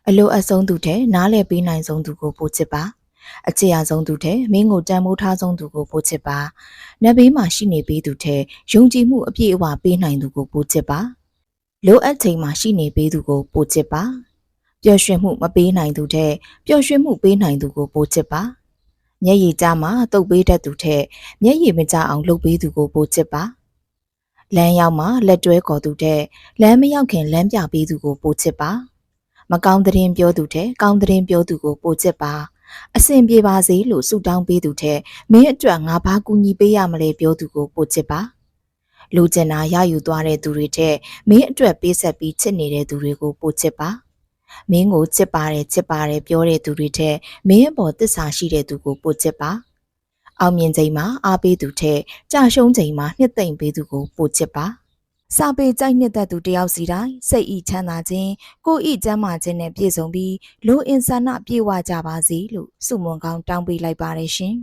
အလိုအဆုံးသူတဲ့နားလည်ပေးနိုင်ဆုံးသူကိုပို့ချစ်ပါအချစ်ရဆုံးသူတဲ့မင်းကိုတန်မိုးထားဆုံးသူကိုပို့ချစ်ပါနတ်ဘေးမှာရှိနေပေးသူတဲ့ယုံကြည်မှုအပြည့်အဝပေးနိုင်သူကိုပို့ချစ်ပါလိုအပ်ချိန်မှာရှိနေပေးသူကိုပို့ချစ်ပါပျော်ရွှင်မှုမပေးနိုင်သူတဲ့ပျော်ရွှင်မှုပေးနိုင်သူကိုပို့ချစ်ပါမျက်ရည်ကြမှာတုပ်ပေးတတ်သူတဲ့မျက်ရည်မကြအောင်လှုပ်ပေးသူကိုပို့ချစ်ပါလမ်းရောက်မှာလက်တွဲခေါ်သူတဲ့လမ်းမရောက်ခင်လမ်းပြပေးသူကိုပို့ချစ်ပါမကောင်းသတင်းပြောသူတဲ့ကောင်းသတင်းပြောသူကိုပို့ချစ်ပါအဆင်ပြေပါစေလို့ဆုတောင်းပေးသူတဲ့မင်းအတွက်ငါဘာကူညီပေးရမလဲပြောသူကိုပို့ချစ်ပါလူကျင်နာရယူသွားတဲ့သူတွေတဲ့မင်းအတွက်ပေးဆက်ပြီးချစ်နေတဲ့သူတွေကိုပို့ချစ်ပါမင်းကိုချစ်ပါတယ်ပြောတဲ့သူတွေတဲ့မင်းအပေါ်သစ္စာရှိတဲ့သူကိုပို့ချစ်ပါအောင်မြင်ချိန်မှာအားပေးသူတဲ့ကြာရှုံးချိန်မှာနှစ်သိမ့်ပေးသူကိုပို့ချစ်ပါစာပေကြိုက်နှစ်သက်သူတယောက်စီတိုင်းစိတ်ဤချမ်းသာခြင်းကိုယ်ဤကျန်းမာခြင်းနဲ့ပြည့်စုံပြီးလူအင်ဆန္ဒပြေဝကြပါစေလို့ဆုမွန်ကောင်းတောင်းပေးလိုက်ပါတယ်ရှင်